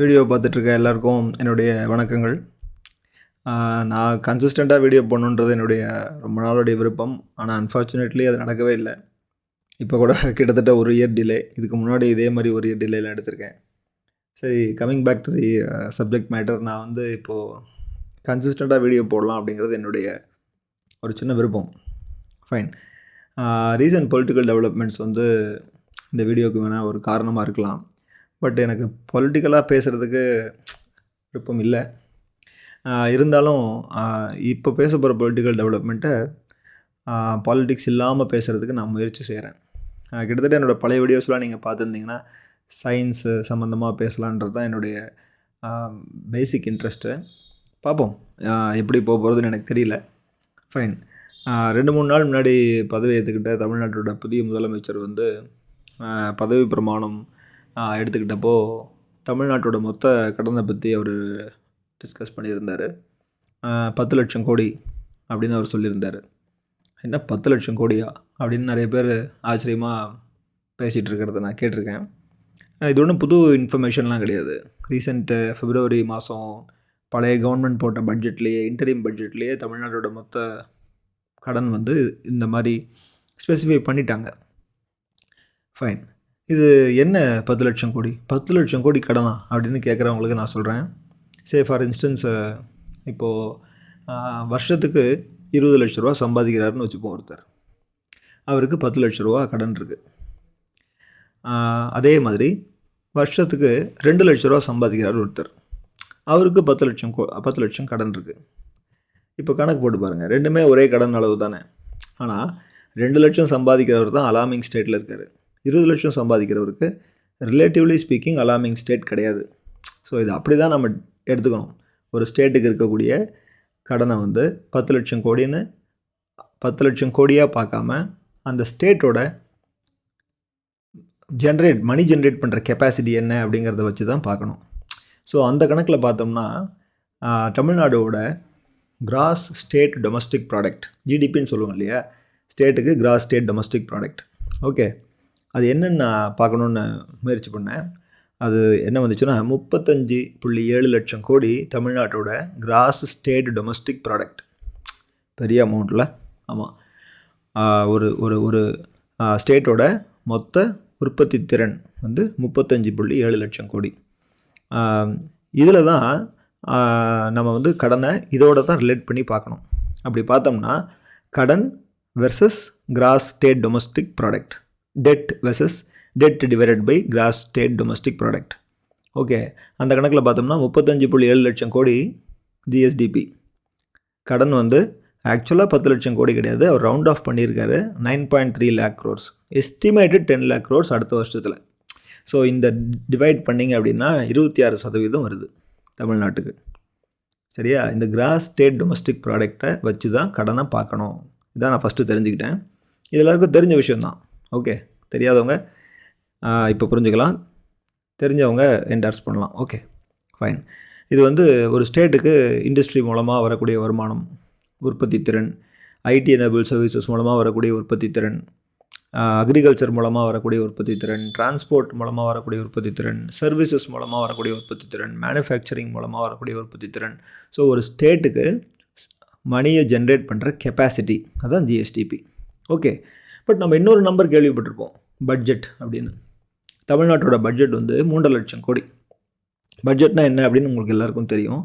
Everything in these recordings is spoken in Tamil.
வீடியோ பார்த்துட்ருக்க எல்லாருக்கும் என்னுடைய வணக்கங்கள். நான் கன்சிஸ்டண்ட்டாக வீடியோ போடணுன்றது என்னுடைய ரொம்ப நாளுடைய விருப்பம். ஆனால் அன்ஃபார்ச்சுனேட்லி அது நடக்கவே இல்லை. இப்போ கூட கிட்டத்தட்ட 1 இயர் டிலே. இதுக்கு முன்னாடி இதே மாதிரி 1 இயர் டிலேலாம் எடுத்திருக்கேன். சரி, coming back to the subject matter. நான் வந்து இப்போது கன்சிஸ்டண்ட்டாக வீடியோ போடலாம் அப்படிங்கிறது என்னுடைய ஒரு சின்ன விருப்பம். ஃபைன். ரீசன்ட் பொலிட்டிக்கல் டெவலப்மெண்ட்ஸ் வந்து இந்த வீடியோவுக்கு வேணால் ஒரு காரணமாக இருக்கலாம். பட் எனக்கு பொலிட்டிக்கலாக பேசுகிறதுக்கு விருப்பம் இல்லை. இருந்தாலும் இப்போ பேச போகிற பொலிட்டிக்கல் டெவலப்மெண்ட்டை பாலிட்டிக்ஸ் இல்லாமல் பேசுகிறதுக்கு நான் முயற்சி செய்கிறேன். கிட்டத்தட்ட என்னோடய பழைய வீடியோஸ்லாம் நீங்கள் பார்த்துருந்தீங்கன்னா சயின்ஸு சம்மந்தமாக பேசலான்றது தான் என்னுடைய பேசிக் இன்ட்ரெஸ்ட்டு. பார்ப்போம் எப்படி போகிறதுன்னு எனக்கு தெரியல. ஃபைன். 2-3 நாள் முன்னாடி பதவி ஏற்றுக்கிட்ட தமிழ்நாட்டோட புதிய முதலமைச்சர் வந்து பதவி பிரமாணம் எடுத்துக்கிட்டப்போ தமிழ்நாட்டோட மொத்த கடனை பற்றி அவர் டிஸ்கஸ் பண்ணியிருந்தார். 10 லட்சம் கோடி அப்படின்னு அவர் சொல்லியிருந்தார். என்ன 10 லட்சம் கோடியா அப்படின்னு நிறைய பேர் ஆச்சரியமாக பேசிகிட்டு இருக்கிறத நான் கேட்டிருக்கேன். இது ஒன்றும் புது இன்ஃபர்மேஷன்லாம் கிடையாது. ரீசெண்ட்டு February மாதம் பழைய கவர்மெண்ட் போட்ட பட்ஜெட்லேயே, இன்டரிம் பட்ஜெட்லேயே தமிழ்நாட்டோட மொத்த கடன் வந்து இந்த மாதிரி ஸ்பெசிஃபை பண்ணிட்டாங்க. ஃபைன். இது என்ன 10 லட்சம் கோடி 10 லட்சம் கோடி கடனா அப்படின்னு கேட்குறவங்களுக்கு நான் சொல்கிறேன். ஃபார் இன்ஸ்டன்ஸ், இப்போது வருஷத்துக்கு 20 லட்ச ரூபா சம்பாதிக்கிறாருன்னு வச்சுப்போம் ஒருத்தர். அவருக்கு 10 லட்ச ரூபா கடன் இருக்குது. அதே மாதிரி வருஷத்துக்கு 2 லட்ச ரூபா சம்பாதிக்கிறார் ஒருத்தர். அவருக்கு 10 லட்சம் கடன் இருக்குது. இப்போ கணக்கு போட்டு பாருங்கள், ரெண்டுமே ஒரே கடன் அளவு தானே. ஆனால் 2 லட்சம் சம்பாதிக்கிறவர் தான் அலார்மிங் ஸ்டேட்டில் இருக்கார். 20 லட்சம் சம்பாதிக்கிறவருக்கு ரிலேட்டிவ்லி ஸ்பீக்கிங் அலார்மிங் ஸ்டேட் கிடையாது. ஸோ இது அப்படி தான் நம்ம எடுத்துக்கணும். ஒரு ஸ்டேட்டுக்கு இருக்கக்கூடிய கடனை வந்து 10 லட்சம் கோடின்னு 10 லட்சம் கோடியாக பார்க்காம அந்த ஸ்டேட்டோட மணி ஜென்ரேட் பண்ணுற கெப்பாசிட்டி என்ன அப்படிங்கிறத வச்சு தான் பார்க்கணும். ஸோ அந்த கணக்கில் பார்த்தோம்னா தமிழ்நாடோட கிராஸ் ஸ்டேட் டொமஸ்டிக் ப்ராடக்ட், ஜிடிபின்னு சொல்லுவோம் இல்லையா, ஸ்டேட்டுக்கு cross state domestic product. Okay, அது என்னென்னு நான் பார்க்கணுன்னு முயற்சி பண்ணேன். அது என்ன வந்துச்சுன்னா 35.7 லட்சம் கோடி தமிழ்நாட்டோட கிராஸ் ஸ்டேட் டொமஸ்டிக் ப்ராடக்ட். பெரிய அமௌண்ட்டில். ஆமாம், ஒரு ஒரு ஒரு ஸ்டேட்டோட மொத்த உற்பத்தி திறன் வந்து 35.7 லட்சம் கோடி. இதில் தான் நம்ம வந்து கடனை இதோடு தான் ரிலேட் பண்ணி பார்க்கணும். அப்படி பார்த்தோம்னா கடன் versus gross state domestic product, debt versus debt divided by gross state domestic product. Okay, அந்த கணக்கில் பார்த்தோம்னா 35.7 லட்சம் கோடி ஜிஎஸ்டிபி. கடன் வந்து ஆக்சுவலாக 10 லட்சம் கோடி கிடையாது, அவர் ரவுண்ட் ஆஃப் பண்ணியிருக்காரு. 9.3 lakh crores, estimated 10 lakh crores அடுத்த வருஷத்தில். ஸோ இந்த டிவைட் பண்ணிங்க அப்படின்னா 26% வருது தமிழ்நாட்டுக்கு. சரியா? இந்த கிராஸ் ஸ்டேட் டொமஸ்டிக் ப்ராடக்டை வச்சு தான் கடனை பார்க்கணும். இதான் நான் ஃபஸ்ட்டு தெரிஞ்சுக்கிட்டேன். இது எல்லாருக்கும் தெரிஞ்ச விஷயந்தான். ஓகே, தெரியாதவங்க இப்போ புரிஞ்சுக்கலாம், தெரிஞ்சவங்க என்டார்ஸ் பண்ணலாம். Okay, fine. இது வந்து ஒரு ஸ்டேட்டுக்கு இண்டஸ்ட்ரி மூலமாக வரக்கூடிய வருமானம், உற்பத்தி திறன், ஐடி எனேபிள் சர்வீசஸ் மூலமாக வரக்கூடிய உற்பத்தி திறன், அக்ரிகல்ச்சர் மூலமாக வரக்கூடிய உற்பத்தி திறன், டிரான்ஸ்போர்ட் மூலமாக வரக்கூடிய உற்பத்தி திறன், சர்வீசஸ் மூலமாக வரக்கூடிய உற்பத்தி திறன், மேனுஃபேக்சரிங் மூலமாக வரக்கூடிய உற்பத்தி திறன். ஸோ ஒரு ஸ்டேட்டுக்கு மணியை ஜென்ரேட் பண்ணுற கெப்பாசிட்டி, அதுதான் ஜிஎஸ்டிபி. ஓகே, பட் நம்ம இன்னொரு நம்பர் கேள்விப்பட்டிருப்போம், பட்ஜெட் அப்படின்னு. தமிழ்நாட்டோட பட்ஜெட் வந்து 3.5 லட்சம் கோடி. பட்ஜெட்னா என்ன அப்படின்னு உங்களுக்கு எல்லாருக்கும் தெரியும்.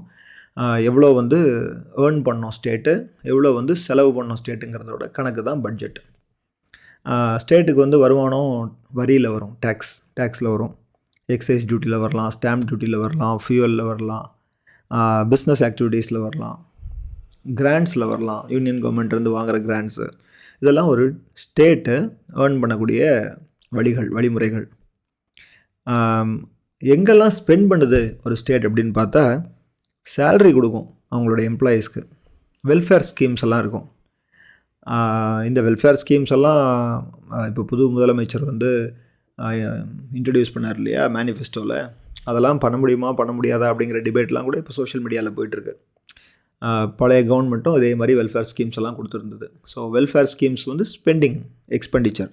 எவ்வளோ வந்து ஏர்ன் பண்ணோம் ஸ்டேட்டு, எவ்வளோ வந்து செலவு பண்ணோம் ஸ்டேட்டுங்கிறதோட கணக்கு தான் பட்ஜெட். ஸ்டேட்டுக்கு வந்து வருமானம் வரியில் வரும், டேக்ஸில் வரும், எக்ஸைஸ் டியூட்டியில் வரலாம், ஸ்டாம்ப் டியூட்டியில் வரலாம், ஃபியூவலில் வரலாம், பிஸ்னஸ் ஆக்டிவிட்டீஸில் வரலாம், கிராண்ட்ஸில் வரலாம், யூனியன் கவர்மெண்ட்லேருந்து வாங்குகிற கிராண்ட்ஸு. இதெல்லாம் ஒரு ஸ்டேட்டு ஏர்ன் பண்ணக்கூடிய வழிமுறைகள். எங்கெல்லாம் ஸ்பெண்ட் பண்ணுது ஒரு ஸ்டேட் அப்படின்னு பார்த்தா, சேலரி கொடுக்கும் அவங்களோட எம்ப்ளாயீஸ்க்கு, வெல்ஃபேர் ஸ்கீம்ஸ் எல்லாம் இருக்கும். இந்த வெல்ஃபேர் ஸ்கீம்ஸ் எல்லாம் இப்போ புது முதலமைச்சர் வந்து இன்ட்ரடியூஸ் பண்ணார் இல்லையா மேனிஃபெஸ்டோவில், அதெல்லாம் பண்ண முடியுமா பண்ண முடியாதா அப்படிங்கிற டிபேட்லாம் கூட இப்போ சோஷியல் மீடியாவில் போயிட்டுருக்கு. பழைய கவர்மெண்ட்டும் இதே மாதிரி வெல்ஃபேர் ஸ்கீம்ஸ் எல்லாம் கொடுத்துருந்தது. ஸோ வெல்ஃபேர் ஸ்கீம்ஸ் வந்து ஸ்பெண்டிங் எக்ஸ்பெண்டிச்சர்,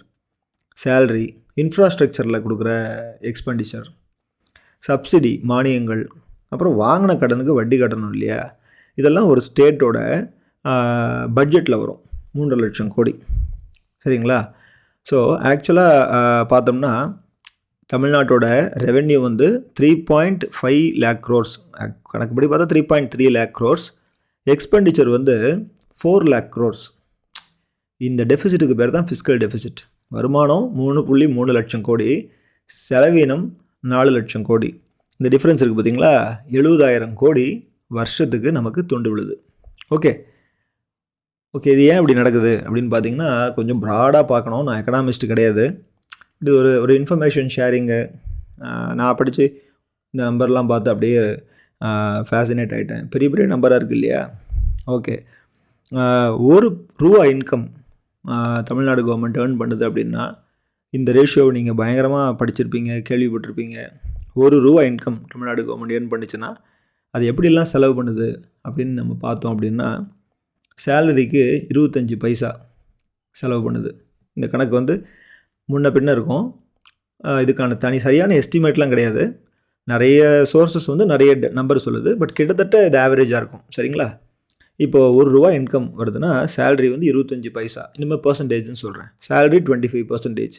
சேலரி, இன்ஃப்ராஸ்ட்ரக்சரில் கொடுக்குற எக்ஸ்பெண்டிச்சர், சப்சிடி மானியங்கள், அப்புறம் வாங்கின கடனுக்கு வட்டி கட்டணும் இல்லையா, இதெல்லாம் ஒரு ஸ்டேட்டோட பட்ஜெட்டில் வரும் 3 லட்சம் கோடி. சரிங்களா? ஸோ ஆக்சுவலாக பார்த்தோம்னா தமிழ்நாட்டோட ரெவென்யூ வந்து 3.5 lakh crores, கணக்குப்படி பார்த்தா 3.3 lakh crores. எக்ஸ்பெண்டிச்சர் வந்து 4 lakh crores. இந்த டெஃபிசிட்டுக்கு பேர் தான் ஃபிஸ்கல் டெஃபிசிட். வருமானம் 3.3 லட்சம் கோடி, செலவீனம் 4 லட்சம் கோடி. இந்த டிஃப்ரென்ஸ் இருக்குது பார்த்தீங்களா, 70,000 கோடி வருஷத்துக்கு நமக்கு துண்டு விழுது. ஓகே, இது ஏன் இப்படி நடக்குது அப்படின்னு பார்த்தீங்கன்னா கொஞ்சம் ப்ராடாக பார்க்கணும். நான் எக்கனாமிஸ்ட் கிடையாது, இது ஒரு இன்ஃபர்மேஷன் ஷேரிங்கு. நான் படித்து இந்த நம்பர்லாம் பார்த்து அப்படியே ஃபேசினேட் ஆகிட்டேன். பெரிய பெரிய நம்பராக இருக்குது இல்லையா. Okay, ₹1 income Tamil Nadu government earn பண்ணுது அப்படின்னா, இந்த ரேஷியோவை நீங்கள் பயங்கரமாக படிச்சிருப்பீங்க, கேள்விப்பட்டிருப்பீங்க. ₹1 இன்கம் தமிழ்நாடு கவர்மெண்ட் ஏர்ன் பண்ணிச்சுன்னா அது எப்படிலாம் செலவு பண்ணுது அப்படின்னு நம்ம பார்த்தோம் அப்படின்னா, சேலரிக்கு 25 பைசா செலவு பண்ணுது. இந்த கணக்கு வந்து முன்ன பின்ன இருக்கும். இதுக்கான சரியான எஸ்டிமேட்லாம் கிடையாது. நிறைய சோர்ஸஸ் வந்து நிறைய நம்பர் சொல்லுது, பட் கிட்டத்தட்ட இது ஆவரேஜாக இருக்கும். சரிங்களா? இப்போது ₹1 இன்கம் வருதுன்னா சேலரி வந்து 25 பைசா. இனிமேல் பர்சன்டேஜ்னு சொல்கிறேன். சேலரி 25%,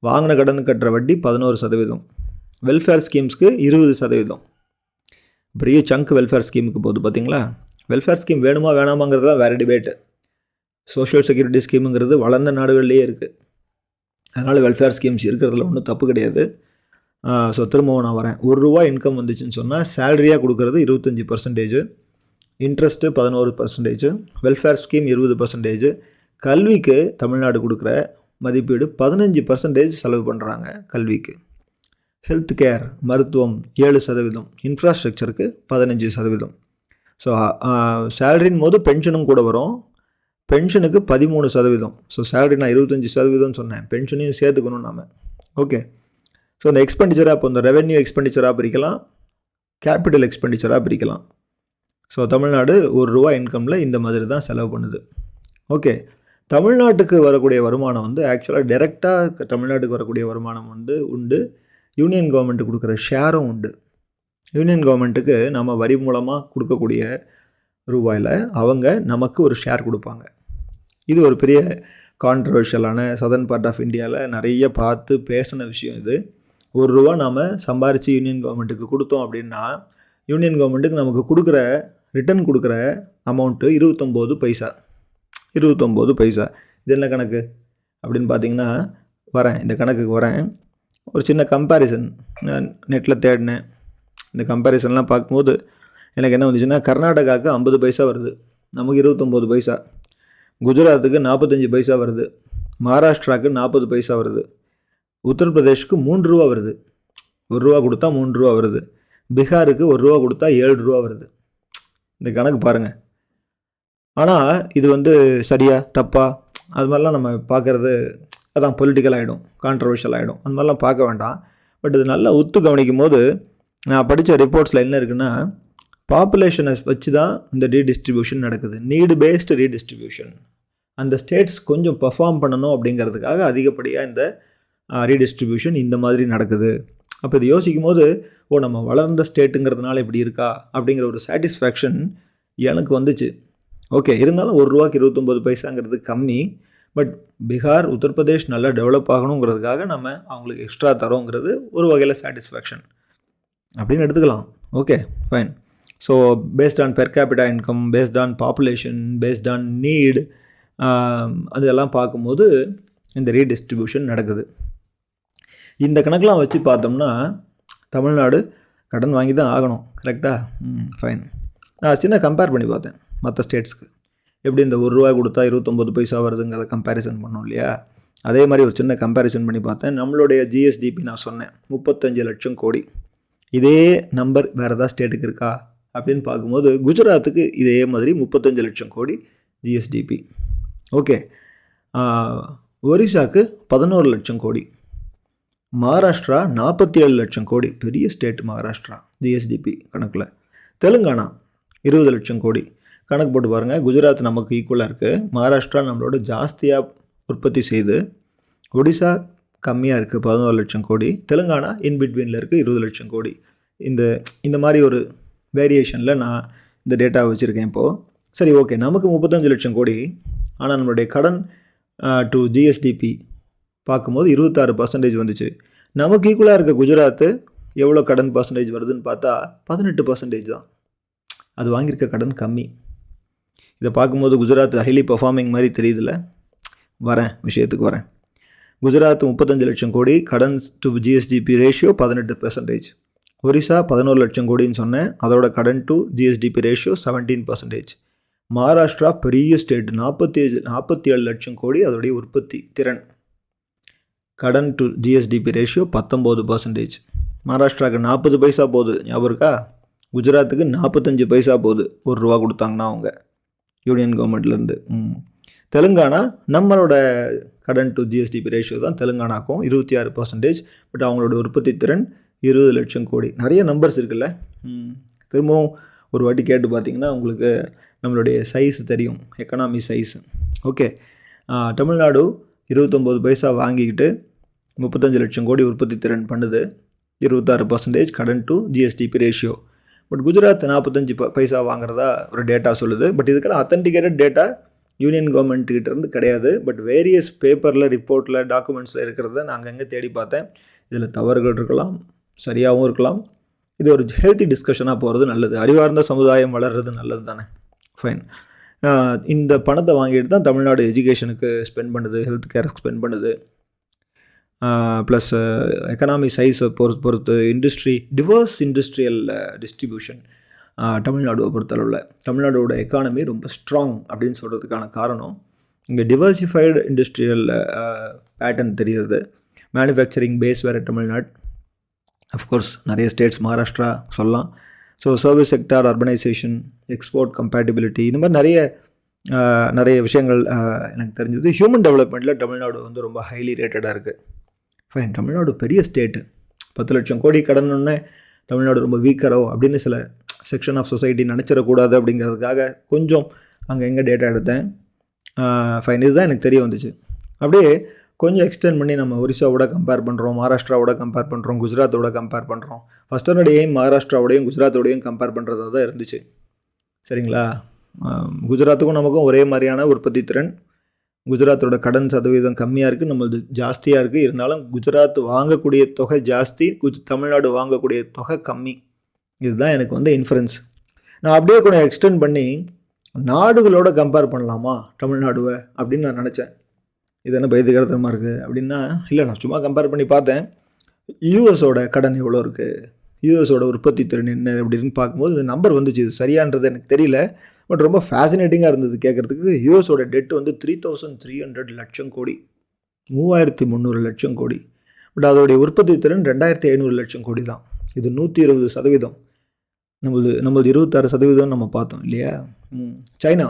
வாங்கின கடன் கட்டுற வட்டி 11%, வெல்ஃபேர் ஸ்கீம்ஸ்க்கு 20%. பெரிய சங்க் வெல்ஃபேர் ஸ்கீமுக்கு போகுது பார்த்தீங்களா. வெல்ஃபேர் ஸ்கீம் வேணுமா வேணாமாங்கிறதுலாம் வேறு டிபேட்டு. சோஷியல் செக்யூரிட்டி ஸ்கீமுங்கிறது வளர்ந்த நாடுகள்லேயே இருக்குது. அதனால் வெல்ஃபேர் ஸ்கீம்ஸ் இருக்கிறதுல ஒன்றும் தப்பு கிடையாது. ஸோ திரும்பவும் நான் வரேன். ₹1 இன்கம் வந்துச்சுன்னு சொன்னால் சேலரியாக கொடுக்குறது 25%, இன்ட்ரெஸ்ட்டு 11%, வெல்ஃபேர் ஸ்கீம் 20%, கல்விக்கு தமிழ்நாடு கொடுக்குற மதிப்பீடு 15% செலவு பண்ணுறாங்க கல்விக்கு. ஹெல்த் கேர் மருத்துவம் 7%, இன்ஃப்ராஸ்ட்ரக்சருக்கு 15%. ஸோ சேலரின் போது பென்ஷனும் கூட வரும். பென்ஷனுக்கு 13%. ஸோ சேலரி நான் 25% சொன்னேன், பென்ஷனையும் சேர்த்துக்கணும் நாம். ஓகே, ஸோ அந்த எக்ஸ்பெண்டிச்சராக இப்போ இந்த ரெவென்யூ எக்ஸ்பெண்டிச்சராக பிரிக்கலாம், கேபிட்டல் எக்ஸ்பெண்டிச்சராக பிரிக்கலாம். ஸோ தமிழ்நாடு ₹1 இன்கமில் இந்த மாதிரி தான் செலவு பண்ணுது. ஓகே, தமிழ்நாட்டுக்கு வரக்கூடிய வருமானம் வந்து ஆக்சுவலாக டைரெக்டாக தமிழ்நாட்டுக்கு வரக்கூடிய வருமானம் வந்து உண்டு, யூனியன் கவர்மெண்ட்டு கொடுக்குற ஷேரும் உண்டு. யூனியன் கவர்மெண்ட்டுக்கு நம்ம வரி மூலமாக கொடுக்கக்கூடிய ரூபாயில் அவங்க நமக்கு ஒரு ஷேர் கொடுப்பாங்க. இது ஒரு பெரிய கான்ட்ரவர்ஷியலான சதர்ன் பார்ட் ஆஃப் இந்தியாவில் நிறைய பார்த்து பேசின விஷயம். இது ₹1 நாம் சம்பாரித்து யூனியன் கவர்மெண்ட்டுக்கு கொடுத்தோம் அப்படின்னா, யூனியன் கவர்மெண்ட்டுக்கு நமக்கு கொடுக்குற ரிட்டர்ன் கொடுக்குற அமௌண்ட்டு 29 பைசா. 29 பைசா. இது என்ன கணக்கு அப்படின்னு பார்த்தீங்கன்னா, இந்த கணக்குக்கு வரேன். ஒரு சின்ன கம்பேரிசன் நான் நெட்டில் தேடினேன். இந்த கம்பேரிசன்லாம் பார்க்கும்போது எனக்கு என்ன வந்துச்சுன்னா, கர்நாடகாவுக்கு 50 பைசா வருது, நமக்கு 29 பைசா. குஜராத்துக்கு 45 பைசா வருது, மகாராஷ்டிராவுக்கு 40 பைசா வருது, உத்தரப்பிரதேஷ்க்கு ₹3 வருது, ₹1 கொடுத்தா ₹3 வருது, பீகாருக்கு ₹1 கொடுத்தா ₹7 வருது. இந்த கணக்கு பாருங்கள். ஆனால் இது வந்து சரியா தப்பா அது மாதிரிலாம் நம்ம பார்க்குறது அதான் பொலிட்டிக்கல் ஆகிடும், கான்ட்ரவர்ஷியல் ஆகிடும். அந்த மாதிரிலாம் பார்க்க வேண்டாம். பட் இது நல்லா உத்து கவனிக்கும் போது நான் படித்த ரிப்போர்ட்ஸில் என்ன இருக்குன்னா, பாப்புலேஷனை வச்சு தான் இந்த ரீடிஸ்ட்ரிபியூஷன் நடக்குது. Need based redistribution. அந்த ஸ்டேட்ஸ் கொஞ்சம் பர்ஃபார்ம் பண்ணணும் அப்படிங்கிறதுக்காக அதிகப்படியாக இந்த ரீடிஸ்ட்ரிபியூஷன் இந்த மாதிரி நடக்குது. அப்போ இது யோசிக்கும் போது, நம்ம வளர்ந்த ஸ்டேட்டுங்கிறதுனால இப்படி இருக்கா அப்படிங்கிற ஒரு சாட்டிஸ்ஃபேக்ஷன் எனக்கு வந்துச்சு. ஓகே, இருந்தாலும் ₹1க்கு 29 பைசாங்கிறது கம்மி. பட் பீகார், உத்தரப்பிரதேஷ் நல்லா டெவலப் ஆகணுங்கிறதுக்காக நம்ம அவங்களுக்கு எக்ஸ்ட்ரா தரோங்கிறது ஒரு வகையில் சாட்டிஸ்ஃபேக்ஷன் அப்படின்னு எடுத்துக்கலாம். Okay, fine. So based on per capita income, based on population, based on need, அதெல்லாம் பார்க்கும்போது இந்த ரீடிஸ்ட்ரிபியூஷன் நடக்குது. இந்த கணக்கெலாம் வச்சு பார்த்தோம்னா தமிழ்நாடு கடன் வாங்கி தான் ஆகணும். கரெக்டாக? ஃபைன். நான் சின்ன கம்பேர் பண்ணி பார்த்தேன் மற்ற ஸ்டேட்ஸ்க்கு. எப்படி இந்த ₹1 கொடுத்தா 29 பைசா வருதுங்கிறத கம்பேரிசன் பண்ணோம் இல்லையா, அதே மாதிரி ஒரு சின்ன கம்பேரிசன் பண்ணி பார்த்தேன். நம்மளுடைய ஜிஎஸ்டிபி நான் சொன்னேன் 35 லட்சம் கோடி. இதே நம்பர் வேறு ஏதாவது ஸ்டேட்டுக்கு இருக்கா அப்படின்னு பார்க்கும்போது குஜராத்துக்கு இதே மாதிரி 35 லட்சம் கோடி ஜிஎஸ்டிபி. ஓகே, ஒரிசாவுக்கு 11 லட்சம் கோடி, மகாராஷ்டிரா 47 லட்சம் கோடி, பெரிய ஸ்டேட் மகாராஷ்டிரா ஜிஎஸ்டிபி கணக்கில். தெலுங்கானா 20 லட்சம் கோடி. கணக்கு போட்டு பாருங்கள், குஜராத் நமக்கு ஈக்குவலாக இருக்குது, மகாராஷ்டிரா நம்மளோட ஜாஸ்தியாக உற்பத்தி செய்து, ஒடிசா கம்மியாக இருக்குது 11 லட்சம் கோடி, தெலுங்கானா இன்பிட்வீனில் இருக்குது 20 லட்சம் கோடி. இந்த இந்த மாதிரி ஒரு வேரியேஷனில் நான் இந்த டேட்டாவை வச்சுருக்கேன் இப்போது. சரி, ஓகே, நமக்கு 35 லட்சம் கோடி, ஆனால் நம்மளுடைய கடன் டு ஜிஎஸ்டிபி பார்க்கும்போது 26% வந்துச்சு. நமக்கு ஈக்குவலாக இருக்க குஜராத்து எவ்வளோ கடன் பர்சன்டேஜ் வருதுன்னு பார்த்தா 18% தான். அது வாங்கியிருக்க கடன் கம்மி. இதை பார்க்கும்போது குஜராத் ஹைலி பர்ஃபார்மிங் மாதிரி தெரியுதுல்ல. விஷயத்துக்கு வரேன். குஜராத் 35 லட்சம் கோடி, கடன் டு ஜிஎஸ்டிபி ரேஷியோ 18%. ஒரிசா 11 லட்சம் கோடின்னு சொன்னேன், அதோட கடன் டு ஜிஎஸ்டிபி ரேஷியோ 17%. மகாராஷ்டிரா பெரிய ஸ்டேட், 47 லட்சம் கோடி, அதோடைய உற்பத்தி திறன், கடன் டு ஜிஎஸ்டிபி ரேஷியோ 19%. மகாராஷ்டிராவுக்கு 40 பைசா போகுது, ஞாபகம் இருக்கா? குஜராத்துக்கு 45 பைசா போகுது, ₹1 கொடுத்தாங்கன்னா அவங்க யூனியன் கவர்மெண்ட்லேருந்து. தெலுங்கானா நம்மளோட கடன் டு ஜிஎஸ்டிபி ரேஷியோ தான் தெலுங்கானாக்கும் 26%. பட் அவங்களோட உற்பத்தி திறன் 20 லட்சம் கோடி. நிறைய நம்பர்ஸ் இருக்குல்ல. திரும்பவும் ஒரு வாட்டி கேட்டு பார்த்தீங்கன்னா உங்களுக்கு நம்மளுடைய சைஸ் தெரியும், எக்கனாமி சைஸ். ஓகே, தமிழ்நாடு 29 பைசா வாங்கிக்கிட்டு 35 லட்சம் கோடி உற்பத்தி திறன் பண்ணுது, 26% கடன் to GSDP ratio. But Gujarat 45 பைசா வாங்குறதா ஒரு டேட்டா சொல்லுது. பட் இதுக்கெல்லாம் அத்தன்டிகேட்டட் டேட்டா யூனியன் கவர்மெண்ட்டுக்கிட்ட இருந்து கிடையாது. பட் வேரியஸ் பேப்பரில், ரிப்போர்ட்டில், டாக்குமெண்ட்ஸில் இருக்கிறத நான் அங்கங்கே தேடி பார்த்தேன். இதில் தவறுகள் இருக்கலாம், சரியாகவும் இருக்கலாம். இது ஒரு ஹெல்த்தி டிஸ்கஷனாக போகிறது நல்லது. அறிவார்ந்த சமுதாயம் வளர்கிறது நல்லது தானே. ஃபைன். இந்த பணத்தை வாங்கிட்டு தான் தமிழ்நாடு எஜுகேஷனுக்கு ஸ்பெண்ட் பண்ணுது, ஹெல்த் கேருக்கு ஸ்பெண்ட் பண்ணுது. ப்ளஸ் எக்கனாமி சைஸை பொறுத்து டிவர்ஸ் இண்டஸ்ட்ரியல் டிஸ்ட்ரிபியூஷன் தமிழ்நாடுவை பொறுத்தளவில். தமிழ்நாடோட எக்கானமி ரொம்ப ஸ்ட்ராங் அப்படின்னு சொல்கிறதுக்கான காரணம் இங்கே டிவர்சிஃபைடு இண்டஸ்ட்ரியல் பேட்டர்ன் தெரிகிறது. மேனுஃபேக்சரிங் பேஸ் வேறு தமிழ்நாடு, அஃப்கோர்ஸ் நிறைய ஸ்டேட்ஸ், மகாராஷ்டிரா சொல்லலாம். So service sector, urbanisation, export compatibility, இந்த மாதிரி நிறைய விஷயங்கள் எனக்கு தெரிஞ்சது. ஹியூமன் டெவலப்மெண்ட்டில் தமிழ்நாடு வந்து ரொம்ப ஹைலி ரேட்டடாக இருக்குது. ஃபைன். தமிழ்நாடு பெரிய ஸ்டேட்டு, 10 லட்சம் கோடி கடனுன்னே தமிழ்நாடு ரொம்ப வீக்கரோ அப்படின்னு சில செக்ஷன் ஆஃப் சொசைட்டி நினச்சிடக்கூடாது அப்படிங்கிறதுக்காக கொஞ்சம் அங்கே எங்கே டேட்டா எடுத்தேன். ஃபைன். இதுதான் எனக்கு தெரிய வந்துச்சு. அப்படியே கொஞ்சம் எக்ஸ்டெண்ட் பண்ணி நம்ம ஒரிசாவோட கம்பேர் பண்ணுறோம், மகாராஷ்டிராவோட கம்பேர் பண்ணுறோம், குஜராத்தோட கம்பேர் பண்ணுறோம். ஃபஸ்ட்டோடையும் மகாராஷ்டிராவோடையும் குஜராத்தோடையும் கம்பேர் பண்ணுறதா தான் இருந்துச்சு. சரிங்களா? குஜராத்துக்கும் நமக்கும் ஒரே மாதிரியான உற்பத்தி திறன். குஜராத்தோட கடன் சதவீதம் கம்மியாக இருக்குது, நம்மளது ஜாஸ்தியாக இருக்குது. இருந்தாலும் குஜராத் வாங்கக்கூடிய தொகை ஜாஸ்தி, தமிழ்நாடு வாங்கக்கூடிய தொகை கம்மி. இதுதான் எனக்கு வந்து இன்ஃபரன்ஸ். நான் அப்படியே கூட எக்ஸ்டெண்ட் பண்ணி நாடுகளோட கம்பேர் பண்ணலாமா தமிழ்நாடுவை அப்படின்னு நான் நினச்சேன். இது என்ன பைத்தியகாரத்தனமாக இருக்குது அப்படின்னா, இல்லை, நான் சும்மா கம்பேர் பண்ணி பார்த்தேன். யூஎஸோட கடன் எவ்வளோ இருக்குது, யூஎஸோட உற்பத்தி திறன் என்ன அப்படின்னு பார்க்கும்போது இந்த நம்பர் வந்துச்சு. இது சரியான்றது எனக்கு தெரியல, பட் ரொம்ப ஃபேசினேட்டிங்காக இருந்தது கேட்குறதுக்கு. யூஎஸோட டெட் வந்து 3300 லட்சம் கோடி, 3300 லட்சம் கோடி. பட் அதோடைய உற்பத்தி திறன் 2500 லட்சம் கோடி தான். இது 120%. நம்மளது 26% நம்ம பார்த்தோம் இல்லையா? சைனா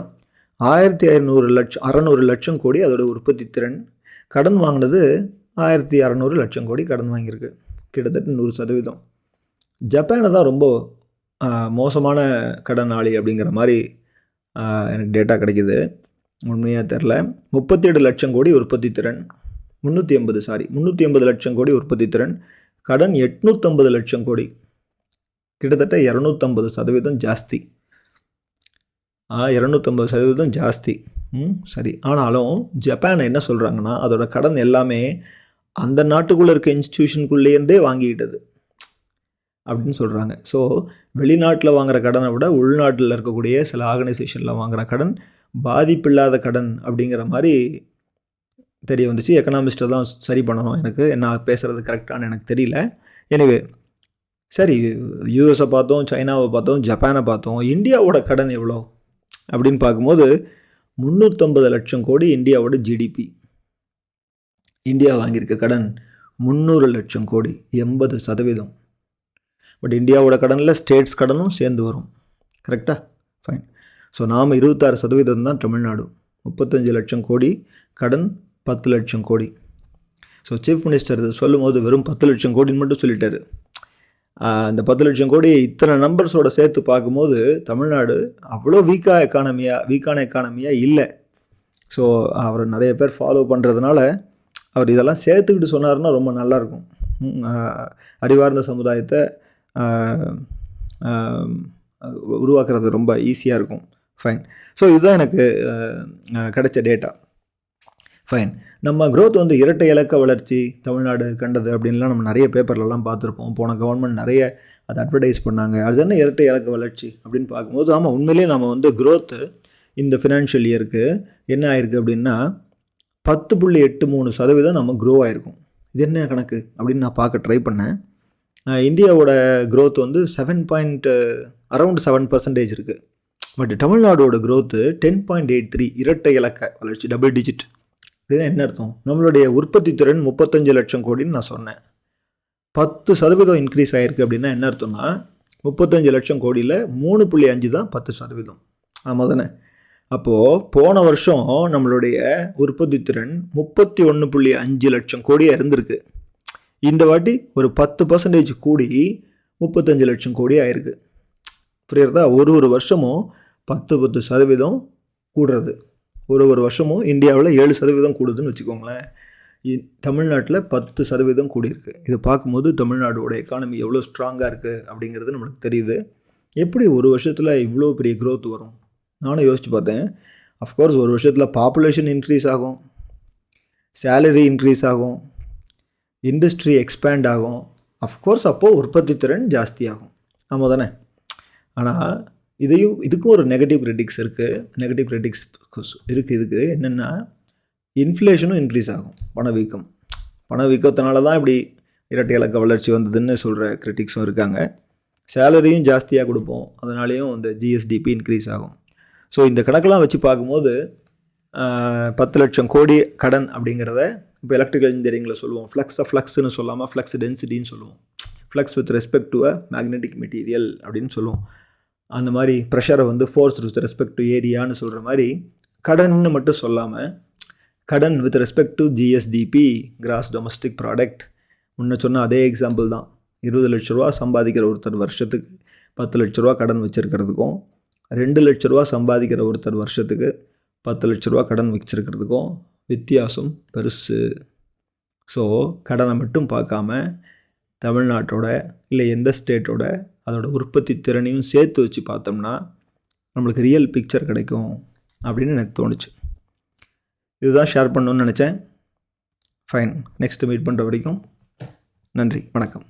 600 லட்சம் கோடி அதோட உற்பத்தி திறன். கடன் வாங்கினது 1600 லட்சம் கோடி கடன் வாங்கியிருக்கு, கிட்டத்தட்ட 100%. ஜப்பானை தான் ரொம்ப மோசமான கடனாளி அப்படிங்கிற மாதிரி எனக்கு டேட்டா கிடைக்கிது. உண்மையாக தெரில. 37 லட்சம் கோடி உற்பத்தி திறன், 380 லட்சம் கோடி உற்பத்தி திறன், கடன் 850 லட்சம் கோடி, கிட்டத்தட்ட 250% ஜாஸ்தி. 250% ஜாஸ்தி. சரி. ஆனாலும் ஜப்பானை என்ன சொல்கிறாங்கன்னா, அதோட கடன் எல்லாமே அந்த நாட்டுக்குள்ளே இருக்க இன்ஸ்டிடியூஷனுக்குள்ளேருந்தே வாங்கிக்கிட்டது அப்படின்னு சொல்கிறாங்க. ஸோ வெளிநாட்டில் வாங்குகிற கடனை விட உள்நாட்டில் இருக்கக்கூடிய சில ஆர்கனைசேஷனில் வாங்குகிற கடன் பாதிப்பில்லாத கடன் அப்படிங்கிற மாதிரி தெரிய வந்துச்சு. எக்கனாமிஸ்ட்டை தான் சரி பண்ணணும். எனக்கு என்ன பேசுகிறது கரெக்டானு எனக்கு தெரியல. எனிவே, சரி, யூஎஸை பார்த்தோம், சைனாவை பார்த்தோம், ஜப்பானை பார்த்தோம். இந்தியாவோட கடன் எவ்வளோ அப்படின்னு பார்க்கும்போது 350 லட்சம் கோடி இந்தியாவோட ஜிடிபி. இந்தியா வாங்கியிருக்க கடன் 300 லட்சம் கோடி, 80%. பட் இந்தியாவோட கடனில் ஸ்டேட்ஸ் கடனும் சேர்ந்து வரும். கரெக்டாக? ஃபைன். ஸோ நாம் 26% தான் தமிழ்நாடு. 35 லட்சம் கோடி கடன், 10 லட்சம் கோடி. ஸோ சீஃப் மினிஸ்டர் இது சொல்லும் போது வெறும் 10 லட்சம் கோடின்னு மட்டும் சொல்லிட்டாரு. அந்த 10 லட்சம் கோடி இத்தனை நம்பர்ஸோடு சேர்த்து பார்க்கும்போது தமிழ்நாடு அவ்வளோ வீக்கான எக்கானமியாக இல்லை. ஸோ அவரை நிறைய பேர் ஃபாலோ பண்ணுறதுனால அவர் இதெல்லாம் சேர்த்துக்கிட்டு சொன்னார்னா ரொம்ப நல்லாயிருக்கும். அறிவார்ந்த சமுதாயத்தை உருவாக்குறது ரொம்ப ஈஸியாக இருக்கும். ஃபைன். ஸோ இதுதான் எனக்கு கிடைச்ச டேட்டா. ஃபைன். நம்ம க்ரோத் வந்து இரட்டை இலக்க வளர்ச்சி தமிழ்நாடு கண்டது அப்படின்லாம் நம்ம நிறைய பேப்பர்லலாம் பார்த்துருப்போம். போன கவர்மெண்ட் நிறைய அதை அட்வர்டைஸ் பண்ணாங்க. அது என்ன இரட்டை இலக்க வளர்ச்சி அப்படின்னு பார்க்கும்போது, ஆமாம் உண்மையிலேயே நம்ம வந்து க்ரோத்து இந்த ஃபினான்ஷியல் இயருக்கு என்ன ஆயிருக்கு அப்படின்னா 10.83% நம்ம க்ரோ ஆகிருக்கும். இது என்ன கணக்கு அப்படின்னு நான் பார்க்க ட்ரை பண்ணேன். இந்தியாவோட க்ரோத் வந்து அரௌண்ட் 7% இருக்குது. பட் தமிழ்நாடோட க்ரோத்து 10.83, இரட்டை இலக்க வளர்ச்சி, டபுள் டிஜிட். அப்படின்னா என்ன அர்த்தம்? நம்மளுடைய உற்பத்தி திறன் 35 லட்சம் கோடின்னு நான் சொன்னேன். 10% இன்க்ரீஸ் ஆகிருக்கு அப்படின்னா என்ன அர்த்தம்னா 35 லட்சம் கோடியில் 3.5 தான் 10%. ஆமாம் தானே? அப்போது போன வருஷம் நம்மளுடைய உற்பத்தி திறன் 31.5 லட்சம் கோடியாக இருந்திருக்கு. இந்த வாட்டி ஒரு 10% கூடி 35 லட்சம் கோடி ஆயிருக்கு. புரியுறதா? ஒரு வருஷமும் 10% கூடுறது. ஒரு வருஷமும் இந்தியாவில் 7% கூடுதுன்னு வச்சுக்கோங்களேன். தமிழ்நாட்டில் 10% கூடியிருக்கு. இதை பார்க்கும்போது தமிழ்நாடோட எக்கானமி எவ்வளோ ஸ்ட்ராங்காக இருக்குது அப்படிங்கிறது நம்மளுக்கு தெரியுது. எப்படி ஒரு வருஷத்தில் இவ்வளோ பெரிய க்ரோத் வரும்? நானும் யோசித்து பார்த்தேன். அஃப்கோர்ஸ் ஒரு வருஷத்தில் பாப்புலேஷன் இன்க்ரீஸ் ஆகும், சேலரி இன்க்ரீஸ் ஆகும், இண்டஸ்ட்ரி எக்ஸ்பேண்ட் ஆகும். அஃப்கோர்ஸ் அப்போது உற்பத்தி திறன் ஜாஸ்தி ஆகும். ஆமாம் தானே? ஆனால் இதுக்கும் ஒரு நெகட்டிவ் கிரிட்டிக்ஸ் இருக்குது. இதுக்கு என்னென்னா இன்ஃப்ளேஷனும் இன்க்ரீஸ் ஆகும். பணவீக்கத்தினால தான் இப்படி இரட்டை இலக்க வளர்ச்சி வந்ததுன்னு சொல்கிற கிரிட்டிக்ஸும் இருக்காங்க. சேலரியும் ஜாஸ்தியாக கொடுப்போம், அதனாலேயும் இந்த ஜிஎஸ்டிபி இன்க்ரீஸ் ஆகும். ஸோ இந்த கணக்கெல்லாம் வச்சு பார்க்கும்போது 10 லட்சம் கோடி கடன் அப்படிங்கிறத இப்போ எலக்ட்ரிக்கல் இன்ஜினியரிங்கில் சொல்லுவோம். ஃப்ளக்ஸ்னு சொல்லாமல் ஃப்ளக்ஸ் டென்சிட்டின்னு சொல்லுவோம். Flux with respect to a magnetic material அப்படின்னு சொல்லுவோம். அந்த மாதிரி ப்ரெஷரை வந்து ஃபோர்ஸ் வித் ரெஸ்பெக்ட் டு ஏரியான்னு சொல்கிற மாதிரி கடன்னு மட்டும் சொல்லாமல் கடன் with respect to GSDP, gross domestic product. முன்ன சொன்ன அதே எக்ஸாம்பிள் தான். 20 லட்ச ரூபா சம்பாதிக்கிற ஒருத்தர் வருஷத்துக்கு 10 லட்ச ரூபா கடன் வச்சுருக்கிறதுக்கும், 2 லட்ச ரூபா சம்பாதிக்கிற ஒருத்தர் வருஷத்துக்கு 10 லட்ச ரூபா கடன் வச்சுருக்கிறதுக்கும் வித்தியாசம் பெருசு. ஸோ கடனை மட்டும் பார்க்காம தமிழ்நாட்டோட இல்லை எந்த ஸ்டேட்டோட அதோட உற்பத்தி திறனையும் சேர்த்து வச்சு பார்த்தோம்னா நம்மளுக்கு ரியல் பிக்சர் கிடைக்கும் அப்படின்னு எனக்கு தோணுச்சு. இதுதான் ஷேர் பண்ணணும்னு நினச்சேன். ஃபைன். நெக்ஸ்ட்டு மீட் பண்ணுற வரைக்கும் நன்றி, வணக்கம்.